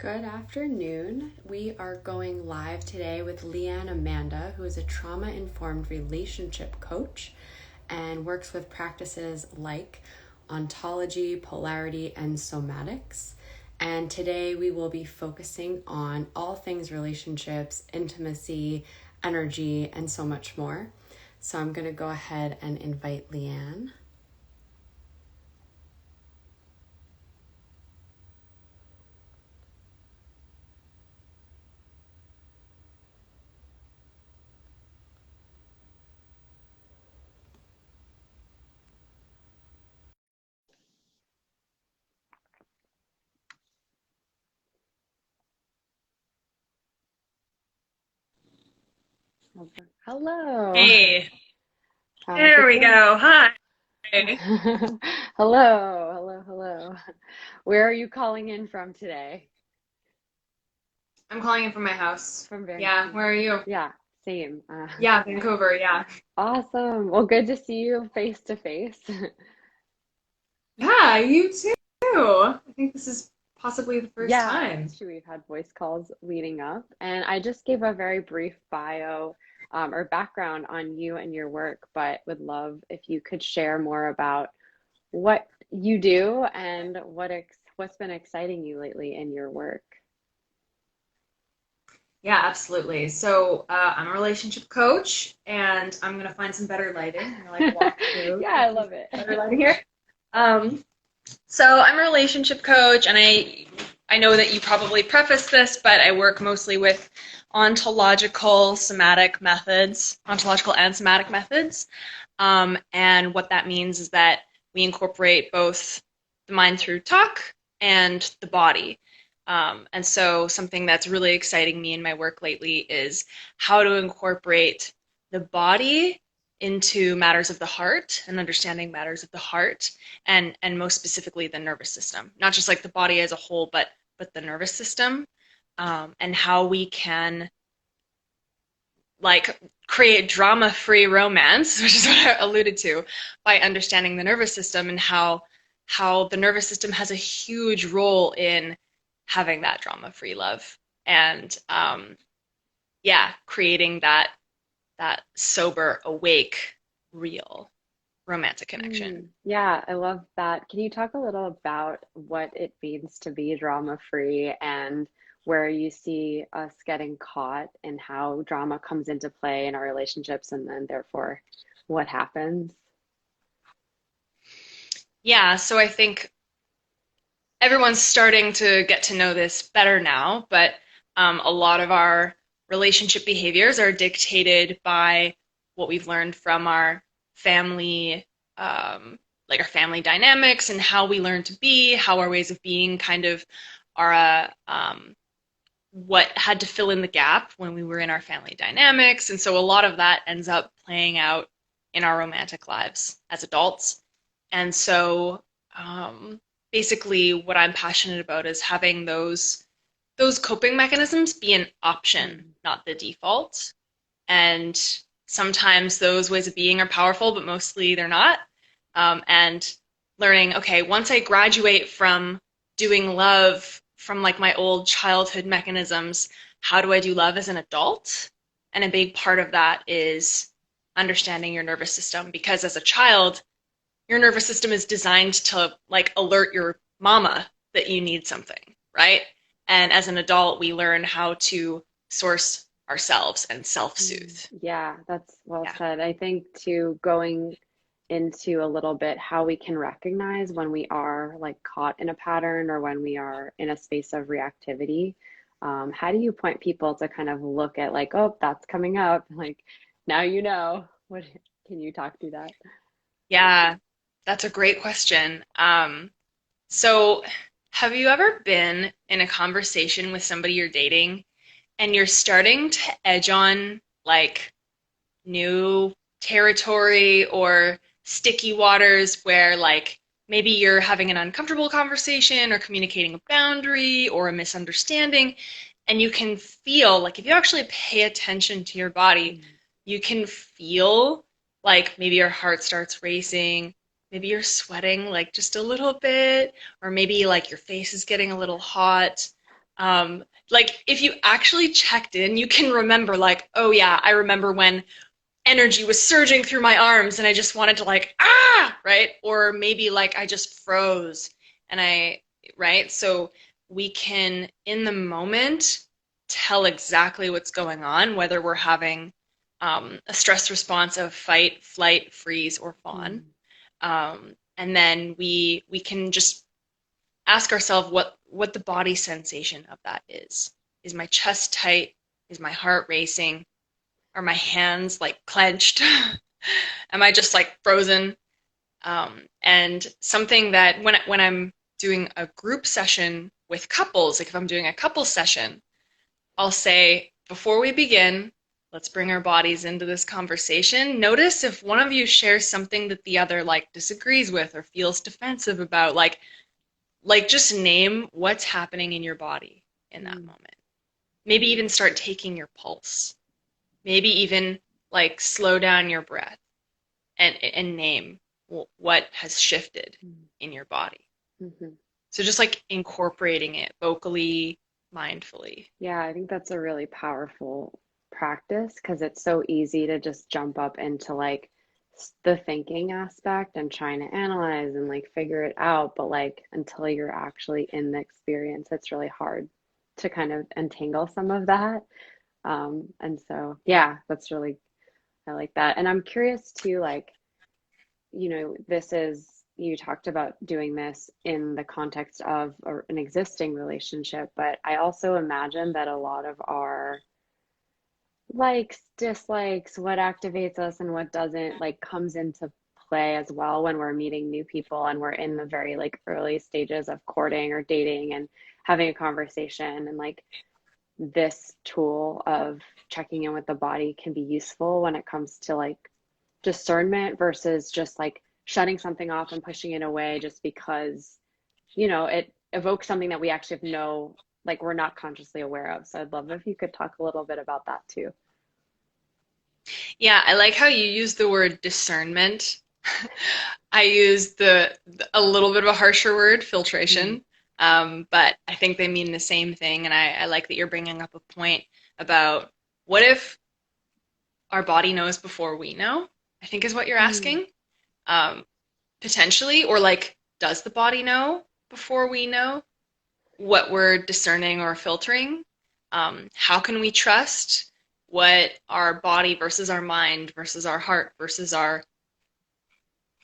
Good afternoon. We are going live today with Leanne Amanda, who is a trauma informed relationship coach and works with practices like ontology, polarity, and somatics. And today we will be focusing on all things relationships, intimacy, energy, and so much more. So I'm going to go ahead and invite Leanne. Hello. Hey, How's there it we going? go. Hi. Hello. Where are you calling in from today? I'm calling in from my house. From Yeah, Vancouver. where are you? Yeah, same. Yeah, Vancouver. Yeah. Awesome. Well, good to see you face to face. Yeah, you too. I think this is possibly the first Yeah, time. it's true. We've had voice calls leading up, and I just gave a very brief bio or background on you and your work, but would love if you could share more about what you do and what's been exciting you lately in your work. Yeah, absolutely. So I'm a relationship coach, and I'm gonna find some better lighting. I'm gonna like walk through Yeah, to I some love it. better lighting here. Um, so I'm a relationship coach, and I know that you probably prefaced this, but I work mostly with ontological and somatic methods. And what that means is that we incorporate both the mind through talk and the body. And so something that's really exciting me in my work lately is how to incorporate the body into matters of the heart and understanding matters of the heart and most specifically the nervous system, not just like the body as a whole, but the nervous system, and how we can like create drama-free romance, which is what I alluded to, by understanding the nervous system and how the nervous system has a huge role in having that drama-free love and yeah, creating that sober, awake, real romantic connection. Yeah, I love that. Can you talk a little about what it means to be drama free and where you see us getting caught and how drama comes into play in our relationships and then therefore what happens? Yeah, so I think everyone's starting to get to know this better now, but a lot of our relationship behaviors are dictated by what we've learned from our family, like our family dynamics and how we learn to be, how our ways of being kind of are what had to fill in the gap when we were in our family dynamics. And so a lot of that ends up playing out in our romantic lives as adults. And so um, basically what I'm passionate about is having those coping mechanisms be an option, Mm. not the default. And sometimes those ways of being are powerful, but mostly they're not. And learning, okay, once I graduate from doing love from like my old childhood mechanisms, how do I do love as an adult? And a big part of that is understanding your nervous system because as a child, your nervous system is designed to like alert your mama that you need something, right? And as an adult, we learn how to source ourselves and self-soothe. Yeah, that's well Yeah. said. I think too, going into a little bit how we can recognize when we are like caught in a pattern or when we are in a space of reactivity. How do you point people to kind of look at like, oh, that's coming up, like now you know. What can you talk through that? Yeah, that's a great question. So have you ever been in a conversation with somebody you're dating and you're starting to edge on like new territory or sticky waters where like maybe you're having an uncomfortable conversation or communicating a boundary or a misunderstanding and you can feel like if you actually pay attention to your body Mm. you can feel like maybe your heart starts racing, maybe you're sweating like just a little bit, or maybe like your face is getting a little hot. Like if you actually checked in, you can remember like, oh yeah, I remember when energy was surging through my arms and I just wanted to like, right? Or maybe like I just froze and right? So we can, in the moment, tell exactly what's going on, whether we're having a stress response of fight, flight, freeze, or fawn. Mm. And then we can just ask ourselves what the body sensation of that is. Is my chest tight? Is my heart racing? Are my hands like clenched? Am I just like frozen? And something that when I'm doing a group session with couples, like if I'm doing a couple session, I'll say before we begin, let's bring our bodies into this conversation. Notice if one of you shares something that the other like disagrees with or feels defensive about, like just name what's happening in your body in that Mm. moment. Maybe even start taking your pulse. Maybe even like slow down your breath and name what has shifted Mm. in your body. Mhm. So just like incorporating it vocally, mindfully. Yeah, I think that's a really powerful practice because it's so easy to just jump up into like the thinking aspect and trying to analyze and like figure it out. But like until you're actually in the experience, it's really hard to kind of untangle some of that. And so, yeah, that's really, I like that. And I'm curious too, like, this is, you talked about doing this in the context of an existing relationship, but I also imagine that a lot of our likes, dislikes, what activates us and what doesn't, like comes into play as well when we're meeting new people and we're in the very like early stages of courting or dating and having a conversation. And like this tool of checking in with the body can be useful when it comes to like discernment versus just like shutting something off and pushing it away just because, it evokes something that we actually know, like we're not consciously aware of. So I'd love if you could talk a little bit about that too. Yeah, I like how you use the word discernment. I use a little bit of a harsher word, Mm. filtration, but I think they mean the same thing. And I like that you're bringing up a point about what if our body knows before we know, I think is what you're Mm. asking. Um, Potentially, or like, does the body know before we know what we're discerning or filtering? How can we trust what our body versus our mind versus our heart versus our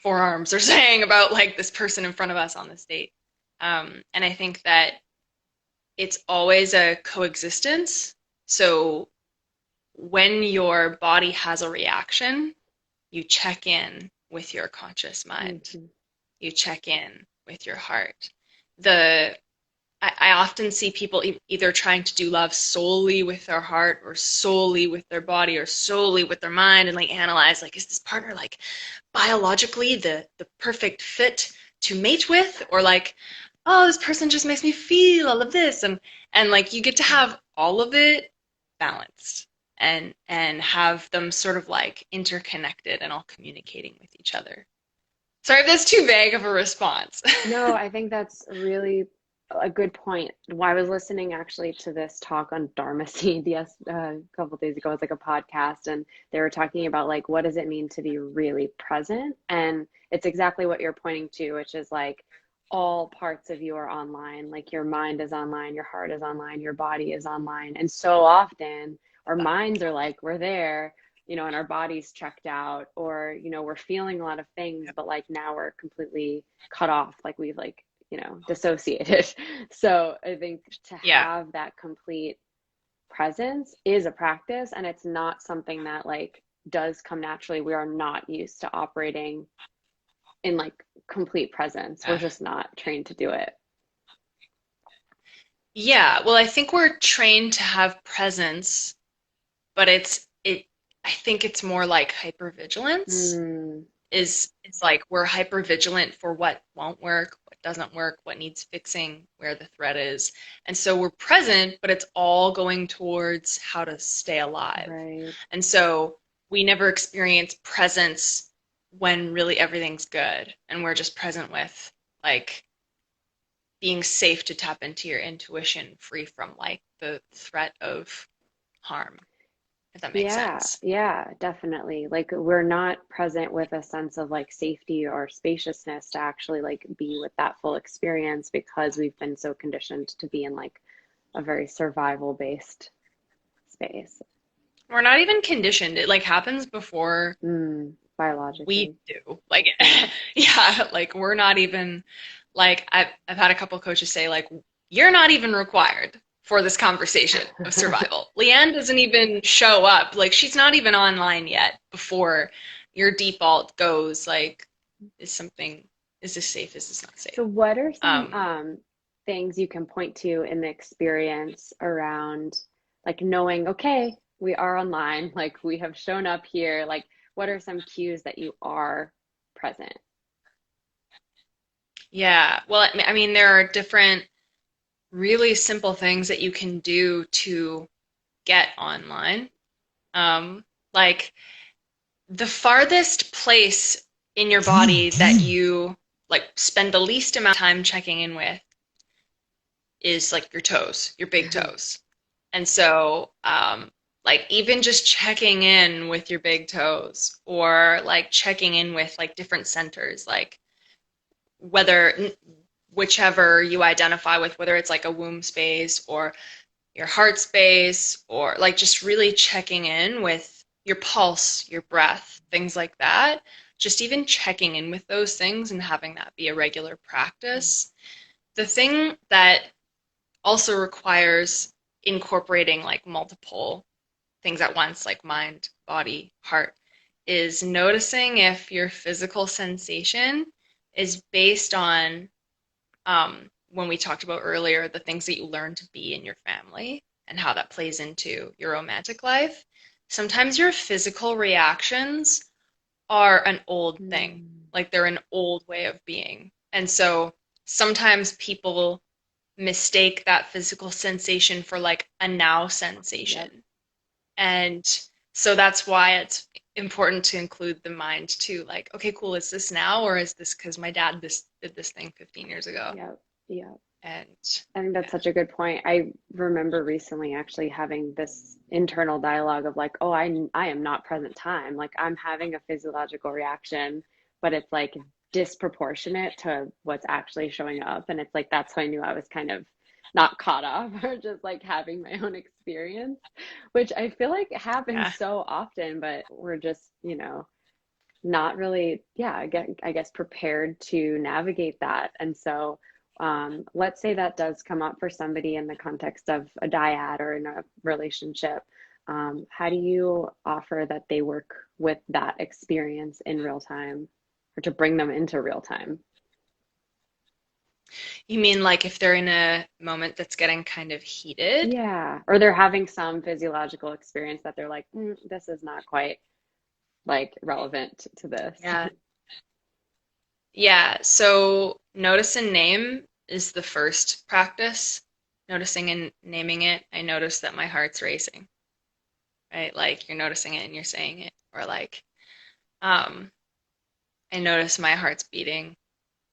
forearms are saying about like this person in front of us on this date? And I think that it's always a coexistence. So when your body has a reaction, you check in with your conscious mind. Mhm. You check in with your heart. The I often see people either trying to do love solely with their heart or solely with their body or solely with their mind and like analyze like is this partner like biologically the perfect fit to mate with, or like oh this person just makes me feel all of this, and like you get to have all of it balanced and have them sort of like interconnected and all communicating with each other. Sorry if that's too vague of a response. No, I think that's really a good point. Well, I was listening actually to this talk on Dharma Seed, yes, a couple of days ago. It's like a podcast, and they were talking about like what does it mean to be really present? And it's exactly what you're pointing to, which is like all parts of you are online. Like your mind is online, your heart is online, your body is online. And so often our minds are like, we're there, and our body's checked out, or, we're feeling a lot of things, but like now we're completely cut off, like we've like, dissociated. So I think to Yeah. have that complete presence is a practice, and it's not something that like does come naturally. We are not used to operating in like complete presence. We're just not trained to do it. Yeah, well, I think we're trained to have presence, but I think it's more like hypervigilance. Mm. It's like we're hypervigilant for what won't work, what doesn't work, what needs fixing, where the threat is. And so we're present, but it's all going towards how to stay alive. Right. And so we never experience presence when really everything's good and we're just present with like being safe to tap into your intuition free from like the threat of harm, if that makes Yeah, sense. yeah, definitely. Like we're not present with a sense of like safety or spaciousness to actually like be with that full experience because we've been so conditioned to be in like a very survival based space. We're not even conditioned. It like happens before we Biologically. do. Like, Yeah. yeah, like we're not even like I've had a couple coaches say like you're not even required for this conversation of survival. Leanne doesn't even show up. Like she's not even online yet before your default goes like is something is this safe? Is this not safe? So what are some Um, things you can point to in the experience around like knowing, okay, we are online, like we have shown up here, like what are some cues that you are present? yeah. Well, I mean, there are different really simple things that you can do to get online. Um, like the farthest place in your body that you like spend the least amount of time checking in with is like your toes, your big toes. And so, like even just checking in with your big toes or like checking in with like different centers, like whether whichever you identify with, whether it's like a womb space or your heart space or like just really checking in with your pulse, your breath, things like that. Just even checking in with those things and having that be a regular practice. The thing that also requires incorporating like multiple things at once, like mind, body, heart, is noticing if your physical sensation is based on when we talked about earlier, the things that you learn to be in your family and how that plays into your romantic life. Sometimes your physical reactions are an old thing, Mm, like they're an old way of being. And so sometimes people mistake that physical sensation for like a now yep. sensation. And so that's why it's important to include the mind too. Like, okay, cool, is this now or is this because my dad did this thing 15 years ago? Yep. Yep. And I think that's yeah, such a good point. I remember recently actually having this internal dialogue of like, oh, I am not present time. Like I'm having a physiological reaction, but it's like disproportionate to what's actually showing up. And it's like that's how I knew I was kind of not caught up or just like having my own experience, which I feel like yeah. happens so often, but we're just, not really, yeah, I guess prepared to navigate that. And so, let's say that does come up for somebody in the context of a dyad or in a relationship. How do you offer that they work with that experience in real time or to bring them into real time? You mean like if they're in a moment that's getting kind of heated? Yeah. Or they're having some physiological experience that they're like, this is not quite like relevant to this. Yeah. Yeah. So notice and name is the first practice. Noticing and naming it. I notice that my heart's racing, right? Like you're noticing it and you're saying it. Or like, um, I notice my heart's beating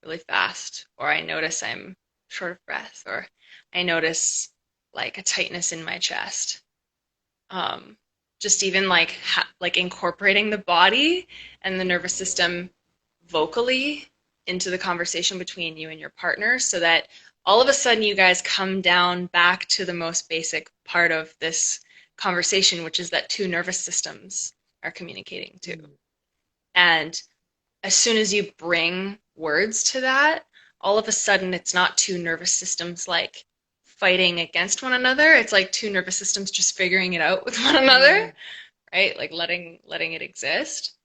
really fast, or I notice I'm short of breath, or I notice like a tightness in my chest. Um, just even like like incorporating the body and the nervous system vocally into the conversation between you and your partner so that all of a sudden you guys come down back to the most basic part of this conversation, which is that two nervous systems are communicating too. And as soon as you bring words to that, all of a sudden it's not two nervous systems like fighting against one another. It's like two nervous systems just figuring it out with one Mm, another, right? Like letting it exist.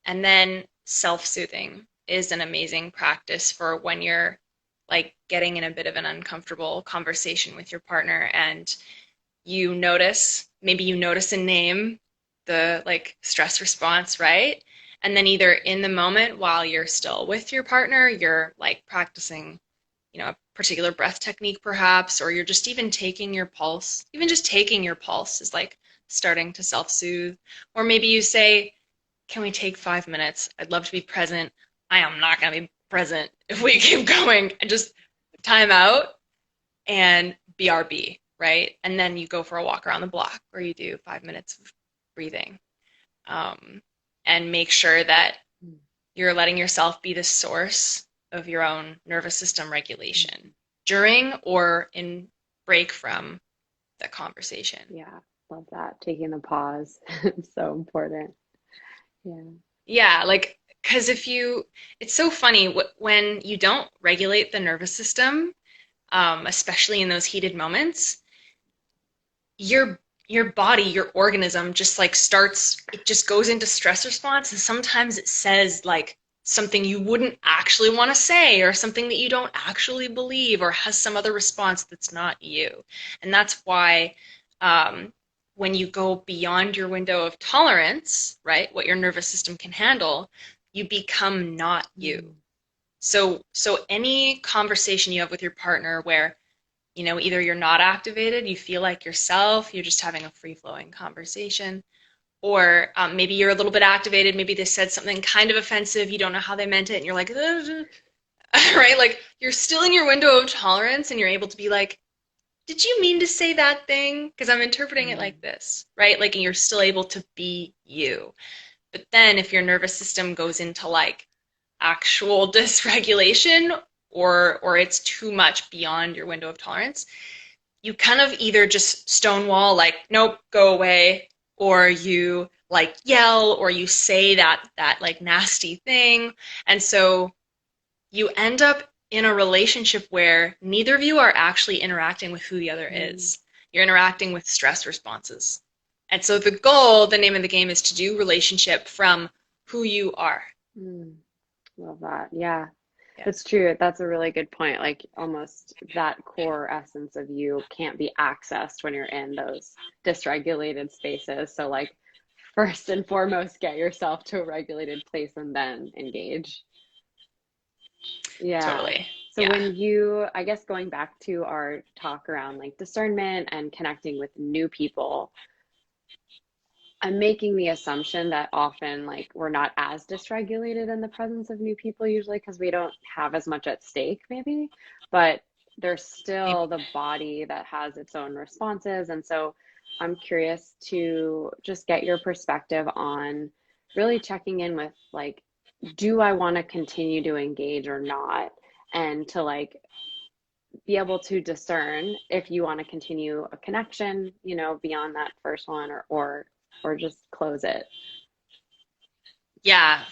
And then self-soothing is an amazing practice for when you're like getting in a bit of an uncomfortable conversation with your partner and maybe you notice and name the like stress response, right? And then either in the moment while you're still with your partner, you're like practicing, a particular breath technique perhaps, or you're just even taking your pulse. Even just taking your pulse is like starting to self-soothe. Or maybe you say, can we take 5 minutes? I'd love to be present. I am not going to be present if we keep going. And just time out and BRB, right? And then you go for a walk around the block or you do 5 minutes of breathing. Um, and make sure that you're letting yourself be the source of your own nervous system regulation during or in break from the conversation. Yeah, love that. Taking the pause. So important. Yeah. Yeah, like, because it's so funny when you don't regulate the nervous system, especially in those heated moments, your your body, your organism just like starts, it just goes into stress response, and sometimes it says like something you wouldn't actually want to say, or something that you don't actually believe, or has some other response that's not you. And that's why when you go beyond your window of tolerance, right, what your nervous system can handle, you become not you. So any conversation you have with your partner where either you're not activated, you feel like yourself, you're just having a free-flowing conversation, or maybe you're a little bit activated, maybe they said something kind of offensive, you don't know how they meant it, and you're like, right? Like, you're still in your window of tolerance, and you're able to be like, did you mean to say that thing? Because I'm interpreting it like this, right? Like, and you're still able to be you. But then if your nervous system goes into like actual dysregulation, or it's too much beyond your window of tolerance, you kind of either just stonewall, like, nope, go away, or you like yell, or you say that like nasty thing. And so you end up in a relationship where neither of you are actually interacting with who the other is. You're interacting with stress responses. And so the goal, the name of the game, is to do relationship from who you are. Love that. Yeah. Yeah. That's true. That's a really good point. Like almost that core essence of you can't be accessed when you're in those dysregulated spaces. So like first and foremost, get yourself to a regulated place and then engage. Yeah. Totally. So Yeah. when you, I guess going back to our talk around like discernment and connecting with new people, I'm making the assumption that often like we're not as dysregulated in the presence of new people usually because we don't have as much at stake maybe, but there's still the body that has its own responses. And so I'm curious to just get your perspective on really checking in with like, do I want to continue to engage or not? And to like be able to discern if you want to continue a connection, beyond that first one or just close it. Yeah.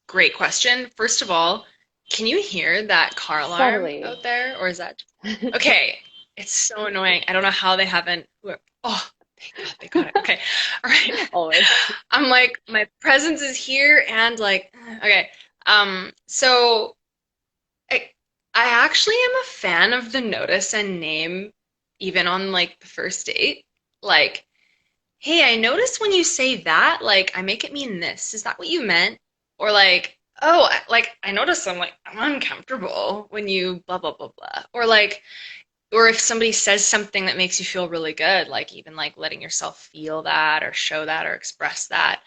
Great question. First of all, can you hear that car alarm Subtly. out there? Or is that okay? It's so annoying. I don't know how they haven't. Oh, thank God they got it. Okay. All right. Always. I'm like, my presence is here and like, okay. So I actually am a fan of the notice and name, even on like the first date. Like, hey, I noticed when you say that, like, I make it mean this. Is that what you meant? Or like, oh, like, I noticed I'm uncomfortable when you blah, blah, blah, blah. Or like, or if somebody says something that makes you feel really good, like even like letting yourself feel that or show that or express that.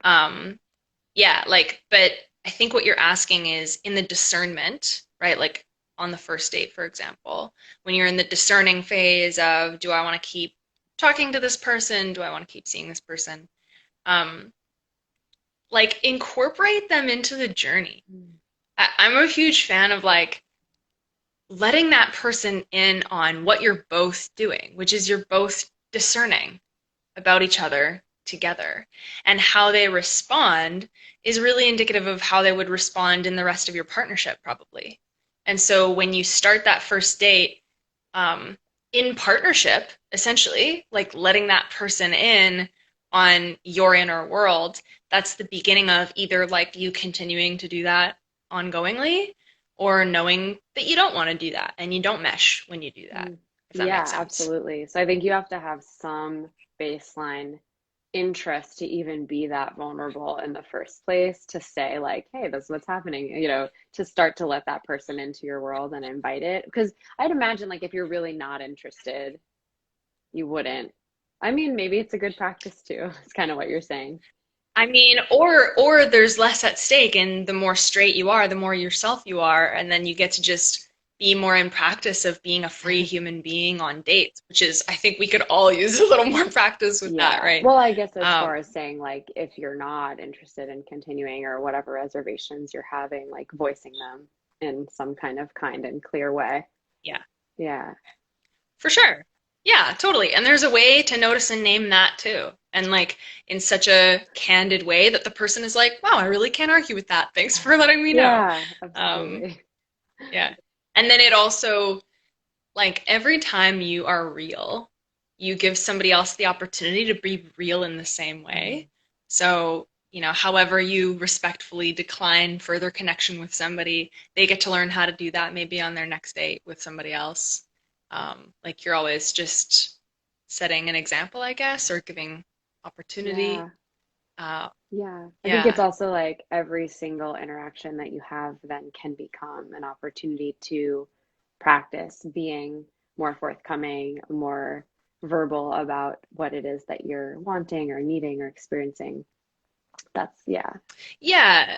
Yeah, like, but I think what you're asking is in the discernment, right? Like on the first date, for example, when you're in the discerning phase of, do I want to keep talking to this person? Do I want to keep seeing this person? Like incorporate them into the journey. I'm a huge fan of like letting that person in on what you're both doing, which is you're both discerning about each other together. And how they respond is really indicative of how they would respond in the rest of your partnership, probably. And so when you start that first date, in partnership, essentially, like letting that person in on your inner world, that's the beginning of either like you continuing to do that ongoingly or knowing that you don't want to do that and you don't mesh when you do that, if that Yeah, makes sense. absolutely. So I think you have to have some baseline interest to even be that vulnerable in the first place to say like, hey, this is what's happening, to start to let that person into your world and invite it. Because I'd imagine like if you're really not interested, you wouldn't. I mean, maybe it's a good practice too. It's kind of what you're saying. I mean, or there's less at stake, and the more straight you are, the more yourself you are, and then you get to just be more in practice of being a free human being on dates, which is, I think we could all use a little more practice with that, Yeah. right? Well, I guess as Um, far as saying like if you're not interested in continuing or whatever reservations you're having, like voicing them in some kind of kind and clear way. yeah, Yeah. for sure. Yeah, totally. And there's a way to notice and name that too. And like in such a candid way that the person is like, wow, I really can't argue with that. Thanks for letting me know. Yeah, Um, absolutely. yeah. And then it also, like every time you are real, you give somebody else the opportunity to be real in the same Mhm. way. So, however you respectfully decline further connection with somebody, they get to learn how to do that maybe on their next date with somebody else. Like you're always just setting an example, I guess, or giving opportunity. Yeah. Uh, Yeah. I think it's yeah, also like every single interaction that you have then can become an opportunity to practice being more forthcoming, more verbal about what it is that you're wanting or needing or experiencing. That's, yeah. yeah.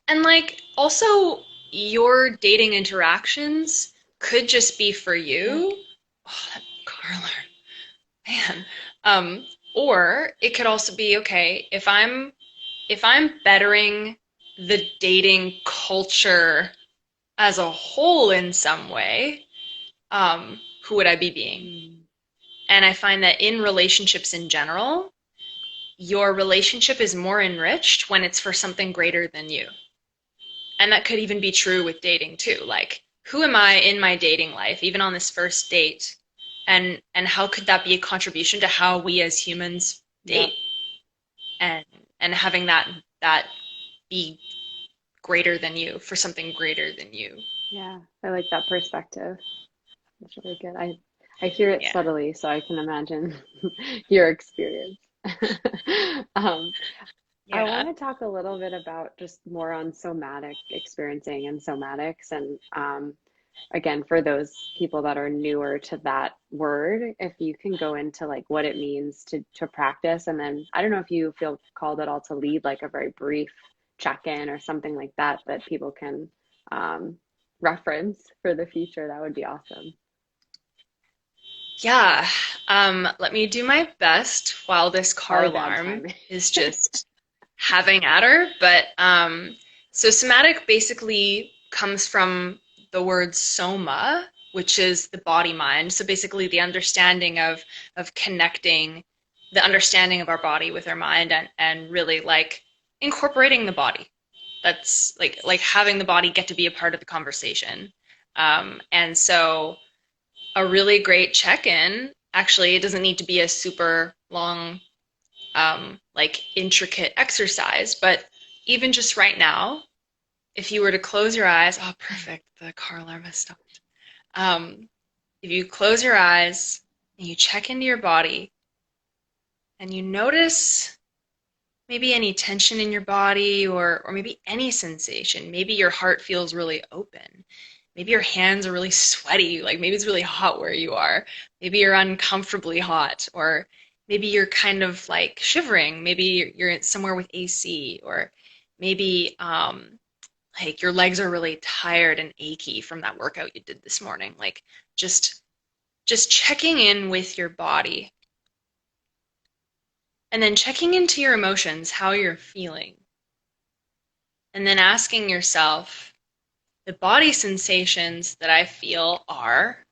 And like also your dating interactions could just be for Yep. you. Oh, that car alarm, man. Um, or it could also be okay, if I'm bettering the dating culture as a whole in some way, who would I be being? Mm. And I find that in relationships in general, your relationship is more enriched when it's for something greater than you. And that could even be true with dating too. Like, who am I in my dating life, even on this first date? And how could that be a contribution to how we as humans Yep. date? And and having that be greater than you for something greater than you. Yeah. I like that perspective. It's really good. I hear it Yeah. subtly, so I can imagine your experience. Um, I Yeah. want to talk a little bit about just more on somatic experiencing and somatics. And again, for those people that are newer to that word, if you can go into like what it means to practice, and then I don't know if you feel called at all to lead like a very brief check-in or something like that that people can um, reference for the future. That would be awesome. Yeah. Let me do my best while this car Probably bad alarm timing. is just having at her. But so somatic basically comes from the word soma, which is the body mind. So basically the understanding of connecting the understanding of our body with our mind and really like incorporating the body. That's like having the body get to be a part of the conversation. And so a really great check-in, actually, it doesn't need to be a super long like intricate exercise, but even just right now, if you were to close your eyes, oh, perfect, the car alarm has stopped. If you close your eyes and you check into your body and you notice maybe any tension in your body or maybe any sensation, maybe your heart feels really open. Maybe your hands are really sweaty, like maybe it's really hot where you are. Maybe you're uncomfortably hot, or maybe you're kind of like shivering. Maybe you're somewhere with AC, or maybe like your legs are really tired and achy from that workout you did this morning. Like just just checking in with your body and then checking into your emotions, how you're feeling. And then asking yourself, the body sensations that I feel are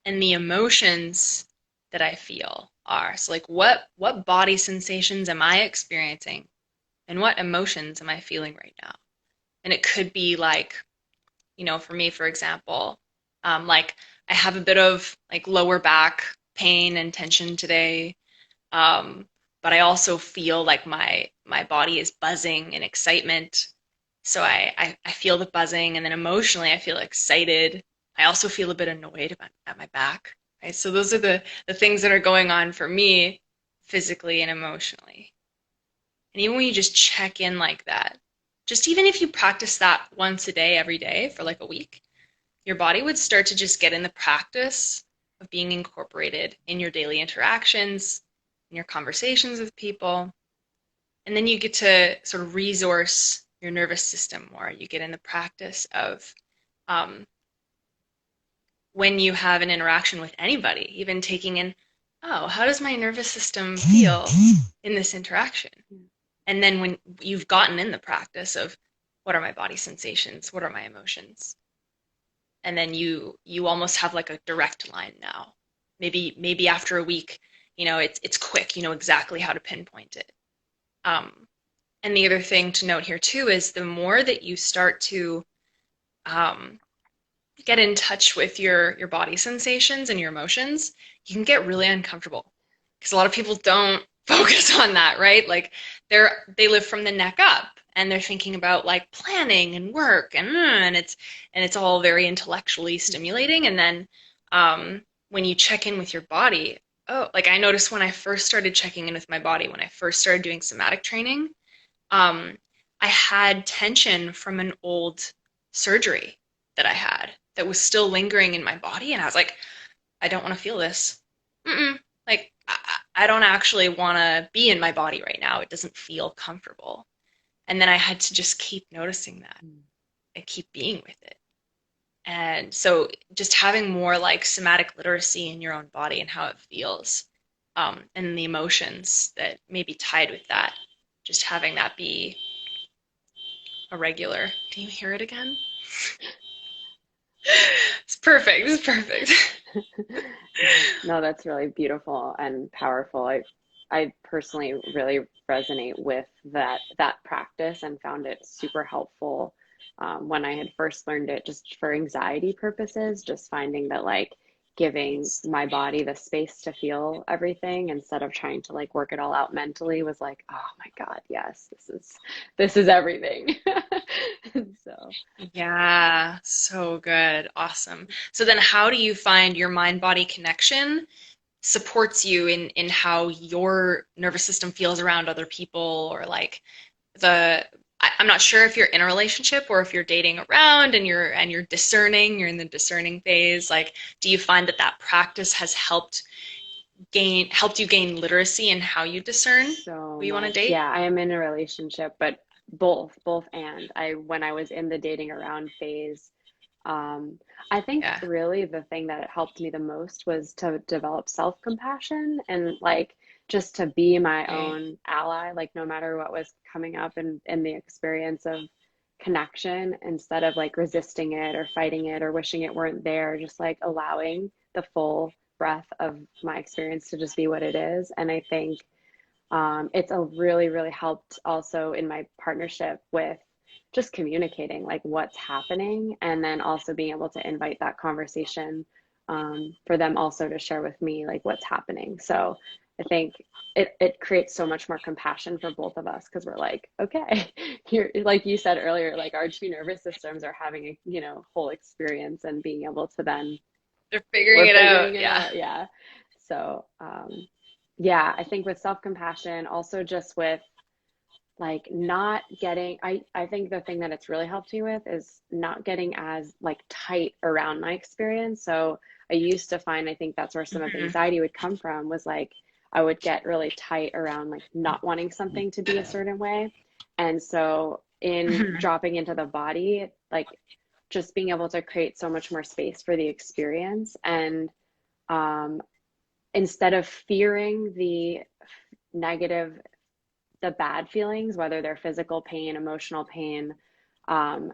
and the emotions that I feel are. So like what body sensations am I experiencing and what emotions am I feeling right now? And it could be like, for me, for example, like I have a bit of like lower back pain and tension today. Um, but I also feel like my body is buzzing in excitement. So I feel the buzzing, and then emotionally I feel excited. I also feel a bit annoyed at my back. Right? So those are the things that are going on for me physically and emotionally. And even when you just check in like that, just even if you practice that once a day, every day for like a week, your body would start to just get in the practice of being incorporated in your daily interactions, in your conversations with people. And then you get to sort of resource your nervous system more. You get in the practice of um, when you have an interaction with anybody, even taking in, oh, how does my nervous system feel in this interaction? And then when you've gotten in the practice of what are my body sensations, what are my emotions, and then you almost have like a direct line now. Maybe after a week, it's quick. You know exactly how to pinpoint it. And the other thing to note here too is the more that you start to um, get in touch with your body sensations and your emotions, you can get really uncomfortable because a lot of people don't focus on that, right? Like they live from the neck up and they're thinking about like planning and work and it's all very intellectually stimulating. And then when you check in with your body, oh, like I noticed when I first started checking in with my body, when I first started doing somatic training, um, I had tension from an old surgery that I had that was still lingering in my body, and I was like, I don't want to feel this. Mm-mm. Like I don't actually want to be in my body right now. It doesn't feel comfortable. And then I had to just keep noticing that and keep being with it. And so just having more like somatic literacy in your own body and how it feels, and the emotions that may be tied with that, just having that be a regular. Can you hear it again? It's perfect. It's perfect. No, that's really beautiful and powerful. I personally really resonate with that practice and found it super helpful when I had first learned it, just for anxiety purposes, just finding that like giving my body the space to feel everything instead of trying to like work it all out mentally was like, oh my God, yes, this is everything. So Yeah, so good. Awesome. So then how do you find your mind-body connection supports you in how your nervous system feels around other people or like I'm not sure if you're in a relationship or if you're dating around and you're discerning, you're in the discerning phase. Like, do you find that practice has helped you gain literacy in how you discern so who you want to much. date? Yeah, I am in a relationship, but both and when I was in the dating around phase, um, I think Yeah. really the thing that helped me the most was to develop self-compassion and like just to be my Okay. own ally, like no matter what was coming up in the experience of connection, instead of like resisting it or fighting it or wishing it weren't there, just like allowing the full breadth of my experience to just be what it is. And I think it's a really helped also in my partnership with just communicating like what's happening and then also being able to invite that conversation for them also to share with me like what's happening. So I think it creates so much more compassion for both of us because we're like, okay, here, like you said earlier, like our two nervous systems are having a whole experience and being able to then They're figuring we're it figuring out. it Yeah. out. Yeah. So, yeah, I think with self-compassion, also just with like not getting, I think the thing that it's really helped me with is not getting as like tight around my experience. So I used to find, I think that's where some of the Hmm. anxiety would come from was like, I would get really tight around like not wanting something to be a certain way. And so in Hmm. dropping into the body, like just being able to create so much more space for the experience and um, instead of fearing the negative, the bad feelings, whether they're physical pain, emotional pain, um,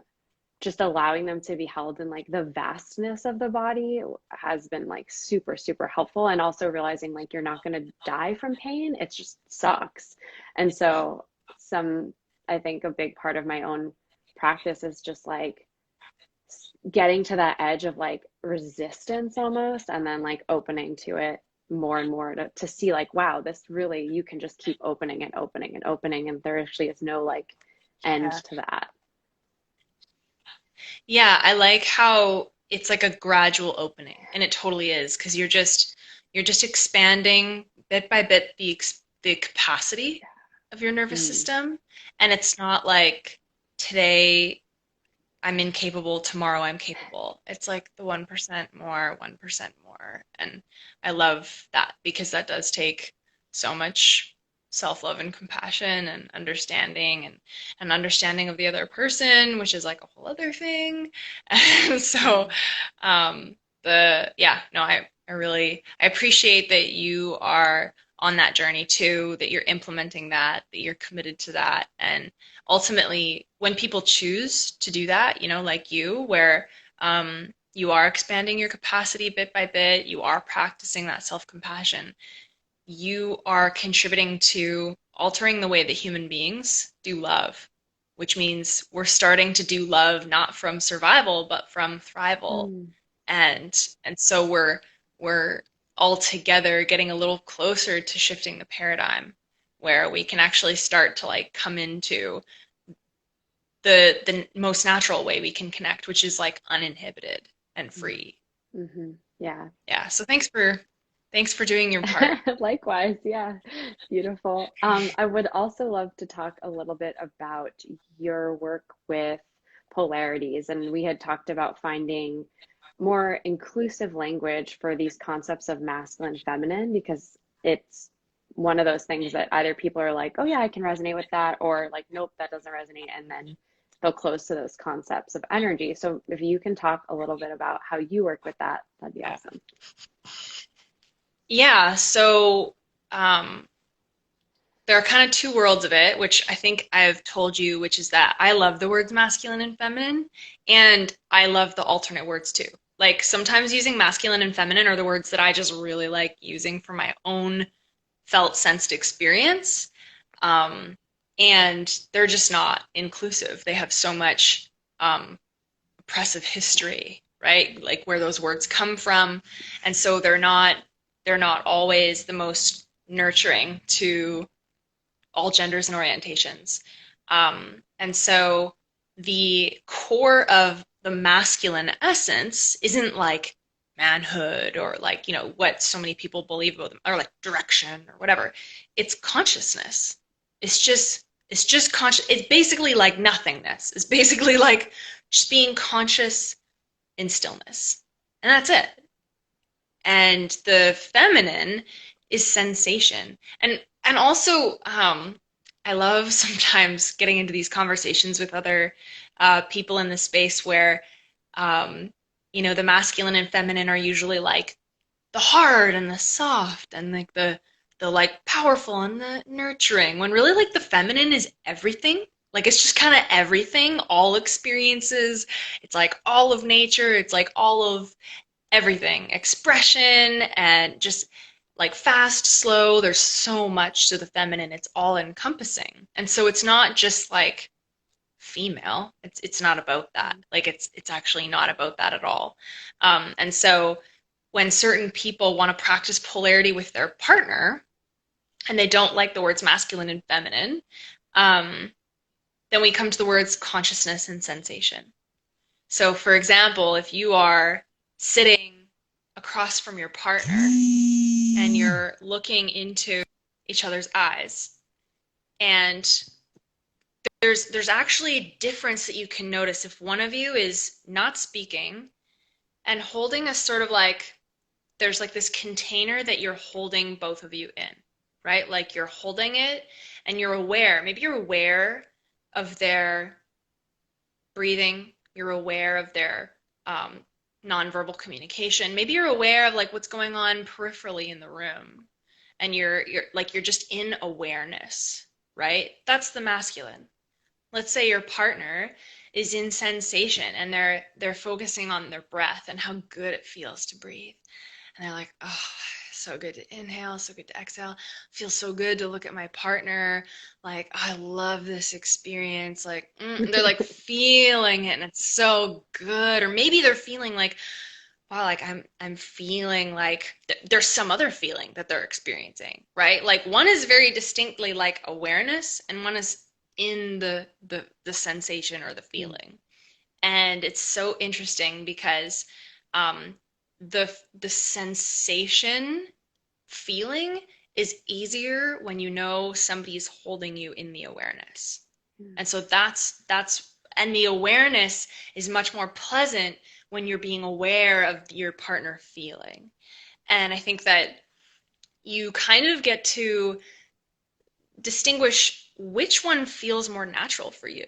just allowing them to be held in like the vastness of the body has been like super helpful. And also realizing like you're not going to die from pain, it just sucks. And so, I think a big part of my own practice is just like getting to that edge of like resistance almost and then like opening to it more and more to see like wow, this really, you can just keep opening and opening and opening and there actually is no like end Yeah. to that. Yeah, I like how it's like a gradual opening, and it totally is because you're just expanding bit by bit the capacity of your nervous Mm. system, and it's not like today I'm incapable, tomorrow I'm capable. It's like the 1% more, 1% more. And I love that because that does take so much self-love and compassion and understanding and an understanding of the other person, which is like a whole other thing. And so, Mm. um, Yeah, no, I really I appreciate that you are on that journey too, that you're implementing that you're committed to that. And ultimately, when people choose to do that, like you, where you are expanding your capacity bit by bit, you are practicing that self-compassion, you are contributing to altering the way that human beings do love, which means we're starting to do love not from survival, but from thrival. Mm, And so we're all together getting a little closer to shifting the paradigm where we can actually start to like come into the most natural way we can connect, which is like uninhibited and mm, free. yeah. Yeah, so thanks for doing your part. Likewise, yeah. Beautiful. I would also love to talk a little bit about your work with polarities. And we had talked about finding more inclusive language for these concepts of masculine, feminine, because it's one of those things that either people are like, oh, yeah, I can resonate with that, or like, nope, that doesn't resonate. And then they'll close to those concepts of energy. So if you can talk a little bit about how you work with that, that'd be awesome. Yeah, so um, there are kind of two worlds of it, which I think I've told you, which is that I love the words masculine and feminine, and I love the alternate words too. Like sometimes using masculine and feminine are the words that I just really like using for my own felt sensed experience. Um, and they're just not inclusive. They have so much oppressive history, right? Like where those words come from. And so they're not always the most nurturing to all genders and orientations. And so the core of the masculine essence isn't like manhood or like, what so many people believe about them or like direction or whatever. It's consciousness. It's just conscious. It's basically like nothingness. It's basically like just being conscious in stillness. And that's it. And the feminine is sensation. And also I love sometimes getting into these conversations with other people in the space where um, the masculine and feminine are usually like the hard and the soft and like the like powerful and the nurturing, when really like the feminine is everything. Like it's just kind of everything, all experiences. It's like all of nature. It's like all of everything, expression and just like fast, slow. There's so much to the feminine. It's all encompassing. And so it's not just like female. It's not about that. Like it's actually not about that at all. And so when certain people want to practice polarity with their partner and they don't like the words masculine and feminine, um, then we come to the words consciousness and sensation. So, for example, if you are sitting across from your partner and you're looking into each other's eyes, and there's actually a difference that you can notice if one of you is not speaking and holding a sort of like there's like this container that you're holding both of you in, right? Like you're holding it and you're aware. Maybe you're aware of their breathing, you're aware of their nonverbal communication. Maybe you're aware of like what's going on peripherally in the room, and you're just in awareness, right? That's the masculine. Let's say your partner is in sensation and they're focusing on their breath and how good it feels to breathe. And they're like, oh, so good to inhale, so good to exhale. Feels so good to look at my partner. Like, oh, I love this experience. Like, they're like feeling it and it's so good. Or maybe they're feeling like, wow, like I'm feeling like there's some other feeling that they're experiencing, right? Like one is very distinctly like awareness and one is in the sensation or the feeling. And it's so interesting because um, the sensation feeling is easier when you know somebody's holding you in the awareness. And so that's and the awareness is much more pleasant when you're being aware of your partner feeling. And I think that you kind of get to distinguish which one feels more natural for you.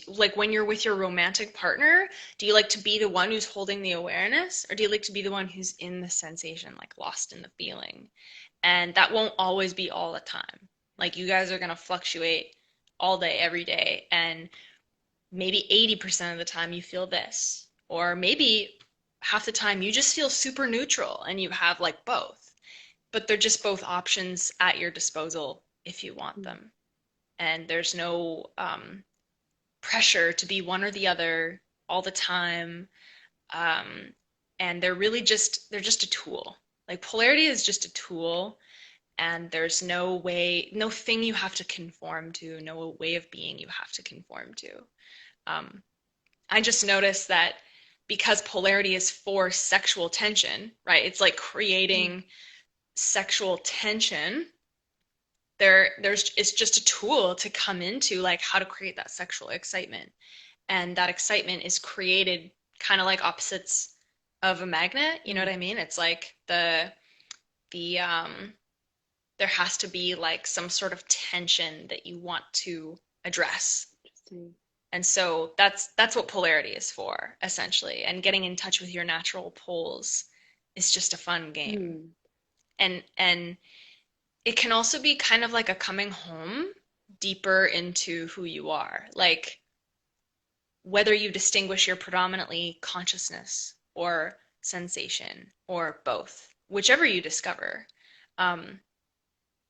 like when you're with your romantic partner, do you like to be the one who's holding the awareness, or do you like to be the one who's in the sensation, like lost in the feeling? And that won't always be all the time. Like you guys are going to fluctuate all day, every day. And maybe 80% of the time you feel this, or maybe half the time you just feel super neutral and you have like both. But they're just both options at your disposal if you want Mm. them. And there's no pressure to be one or the other all the time. Um, and they're just a tool. Like polarity is just a tool, and there's no way, no thing you have to conform to, no way of being you have to conform to. Um, I just noticed that because polarity is for sexual tension, right? It's like Mm. creating sexual tension. There's it's just a tool to come into like how to create that sexual excitement. And that excitement is created kind of like opposites of a magnet, you know Mm. what I mean? It's like the there has to be like some sort of tension that you want to address. Interesting. And so that's what polarity is for, essentially. And getting in touch with your natural poles is just a fun game. Mm. And it can also be kind of like a coming home deeper into who you are. Like whether you distinguish your predominantly consciousness or sensation or both, whichever you discover, um,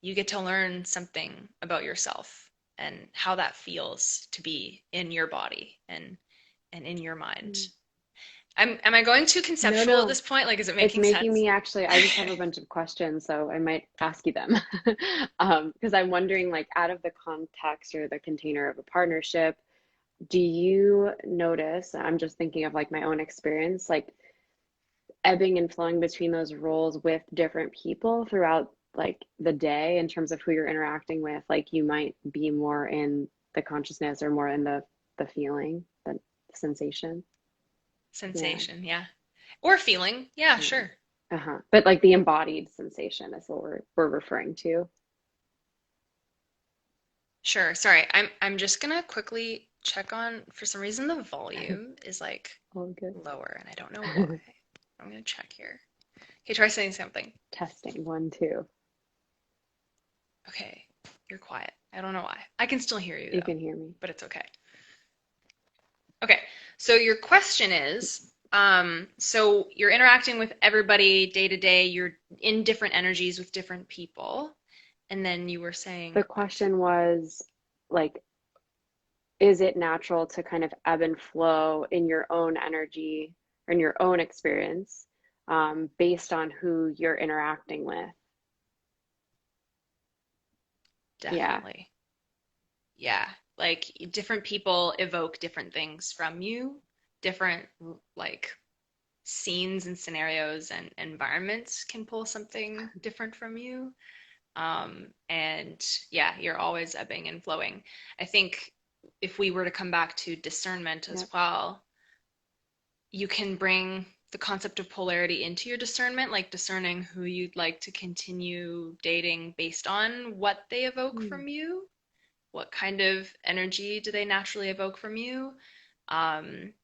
you get to learn something about yourself and how that feels to be in your body and in your mind. Mm. Am I going too No, conceptual at no. this point? Like, is it It's making making sense? me actually, I just have a bunch of questions, so I might ask you them. Because I'm wondering, like, out of the context or the container of a partnership, do you notice, I'm just thinking of like my own experience, like ebbing and flowing between those roles with different people throughout like the day in terms of who you're interacting with? Like you might be more in the consciousness or more in the feeling, the sensation. Yeah. Sensation, yeah. Or feeling, yeah, Yeah. sure. Uh-huh. But like the embodied sensation is what we're referring to. Sure. Sorry. I'm just gonna quickly check on, for some reason the volume is like All good. lower and I don't know why. I'm gonna check here. Okay, try saying something. Testing one, two. Okay, you're quiet. I don't know why. I can still hear you You though, can hear me. but it's okay. Okay, so your question is, so you're interacting with everybody day to day, you're in different energies with different people, and then you were The saying what? question was like, is it natural to kind of ebb and flow in your own energy or in your own experience based on who you're interacting with? Yeah. Definitely. Yeah, like different people evoke different things from you, different like scenes and scenarios and environments can pull something different from you. And yeah, you're always ebbing and flowing. I think if we were to come back to discernment as Yep. well, you can bring the concept of polarity into your discernment, like discerning who you'd like to continue dating based on what they evoke Hmm. from you. What kind of energy do they naturally evoke from you? Um,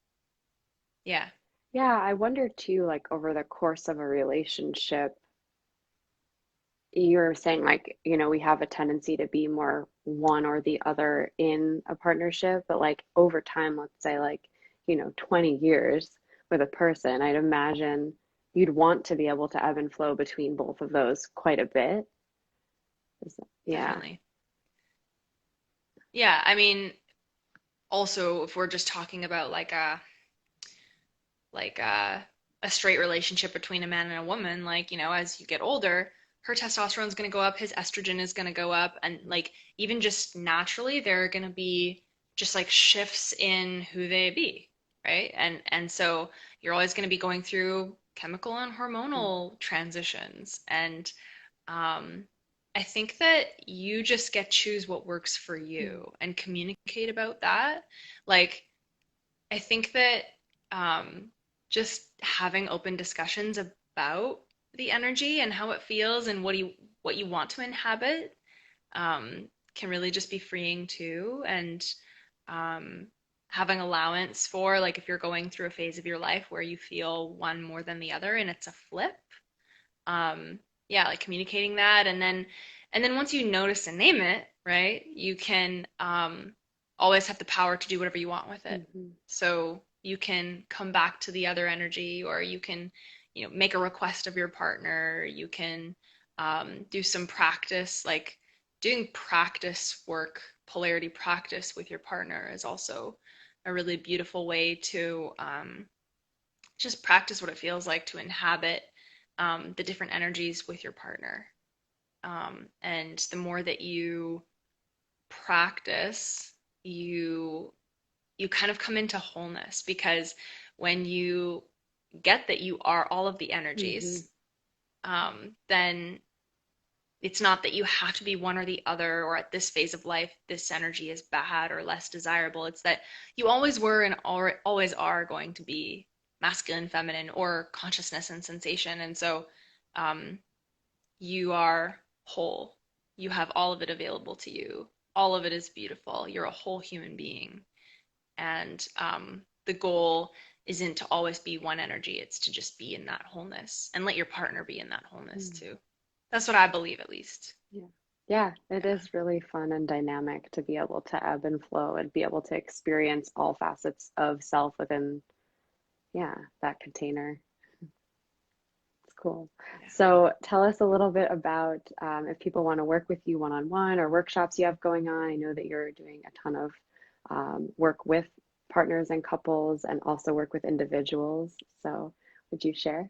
yeah, Yeah, I wonder too, like over the course of a relationship, you're saying like, we have a tendency to be more one or the other in a partnership, but like over time, let's say like, 20 years with a person, I'd imagine you'd want to be able to ebb and flow between both of those quite a bit. Yeah. definitely. Yeah, I mean, also if we're just talking about like a straight relationship between a man and a woman, like, as you get older, her testosterone is going to go up, his estrogen is going to go up, and like even just naturally there are going to be just like shifts in who they be, right? And so you're always going to be going through chemical and Mm. hormonal transitions. And um I think that you just get choose what works for Mm. you and communicate about that. Like I think that just having open discussions about the energy and how it feels and what you want to inhabit can really just be freeing too. And um, having allowance for, like if you're going through a phase of your life where you feel one more than the other and it's a flip. Yeah, like communicating that, and then once you notice and name it, right, you can always have the power to do whatever you want with it. Hmm. So you can come back to the other energy, or you can, make a request of your partner. You can do some practice, like doing practice work, polarity practice with your partner is also a really beautiful way to just practice what it feels like to inhabit the different energies with your partner. And the more that you practice, you you kind of come into wholeness, because when you get that you are all of the Hmm. energies, then it's not that you have to be one or the other, or at this phase of life, this energy is bad or less desirable. It's that you always were and always are going to be masculine, feminine, or consciousness and sensation. And so um, you are whole. You have all of it available to you. All of it is beautiful. You're a whole human being. And the goal isn't to always be one energy, it's to just be in that wholeness and let your partner be in that wholeness too. That's what I believe, at least. Yeah. Yeah, it Yeah. is really fun and dynamic to be able to ebb and flow and be able to experience all facets of self within, yeah, that container. It's cool. Yeah. So tell us a little bit about if people want to work with you one-on-one or workshops you have going on. I know that you're doing a ton of work with partners and couples and also work with individuals. So would you share?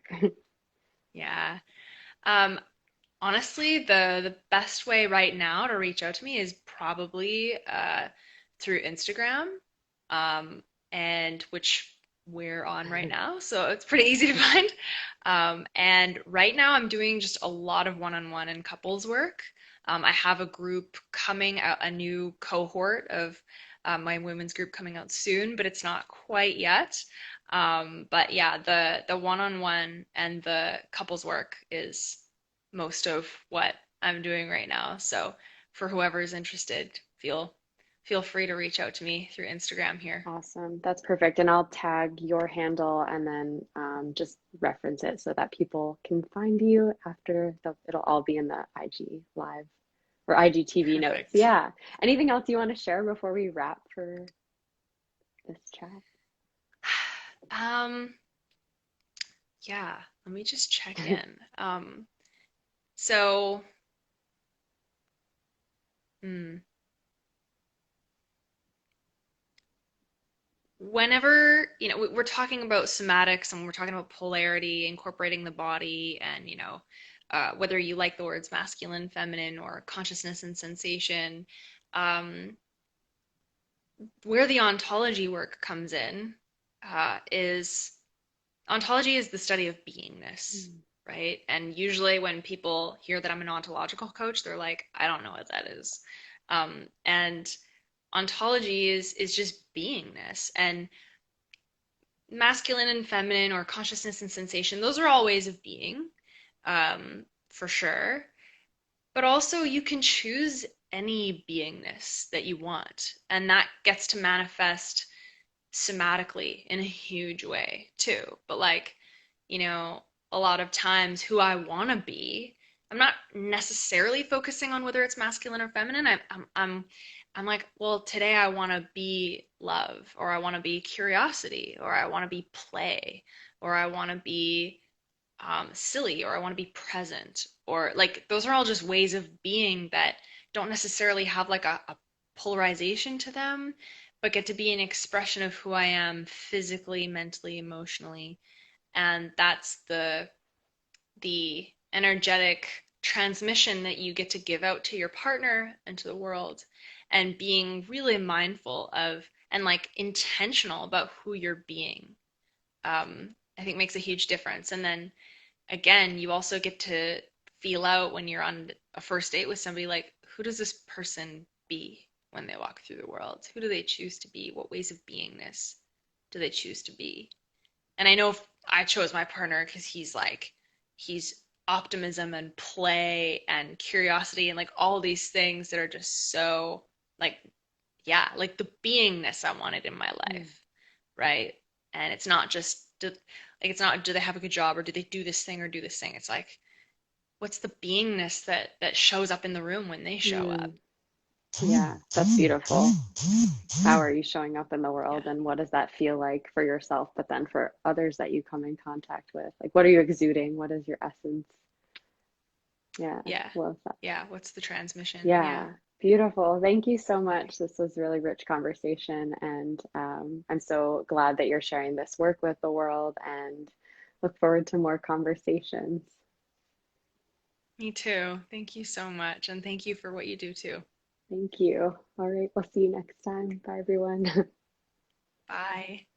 Yeah. Um, Honestly, the best way right now to reach out to me is probably through Instagram, um, and which we're on right now, so it's pretty easy to find. And right now, I'm doing just a lot of one-on-one and couples work. I have a group coming out, a new cohort of my women's group coming out soon, but it's not quite yet. But yeah, the one-on-one and the couples work is most of what I'm doing right now. So for whoever's interested, feel free to reach out to me through Instagram here. Awesome. That's perfect. And I'll tag your handle and then just reference it so that people can find you after it'll all be in the IG live or IGTV notes. Perfect. Yeah. Anything else you want to share before we wrap for this chat? Um, yeah, let me just check in. So, hmm, whenever, we're talking about somatics and we're talking about polarity, incorporating the body, and, whether you like the words masculine, feminine, or consciousness and sensation, um, where the ontology work comes in is ontology is the study of beingness, Mm. right? And usually when people hear that I'm an ontological coach, they're like, I don't know what that is. And ontology is just beingness, and masculine and feminine, or consciousness and sensation, those are all ways of being, for sure. But also, you can choose any beingness that you want, and that gets to manifest somatically in a huge way too. But like, you know, a lot of times who I want to be, I'm not necessarily focusing on whether it's masculine or feminine. I'm like, well, today I want to be love, or I want to be curiosity, or I want to be play, or I want to be silly, or I want to be present, or like those are all just ways of being that don't necessarily have like a polarization to them, but get to be an expression of who I am physically, mentally, emotionally. And that's the energetic transmission that you get to give out to your partner and to the world, and being really mindful of and like intentional about who you're being. I think makes a huge difference. And then again, you also get to feel out when you're on a first date with somebody, like, who does this person be when they walk through the world? Who do they choose to be? What ways of beingness do they choose to be? And I know I chose my partner because he's optimism and play and curiosity and like all these things that are just so like yeah, like the beingness I wanted in my Mm. life, right? And it's not just it's not do they have a good job or do they do this thing or do this thing. It's like what's the beingness that shows up in the room when they show up? Mm. Yeah, that's beautiful. How are you showing up in the Yeah. world and what does that feel like for yourself, but then for others that you come in contact with? Like, what are you exuding? What is your essence? Yeah, Yeah. love that. Yeah. What's the transmission? Yeah. Yeah, beautiful. Thank you so much. This was really rich conversation, and I'm so glad that you're sharing this work with the world and look forward to more conversations. Me too. Thank you so much. And thank you for what you do too. Thank you. All right, we'll see you next time. Bye, everyone. Bye.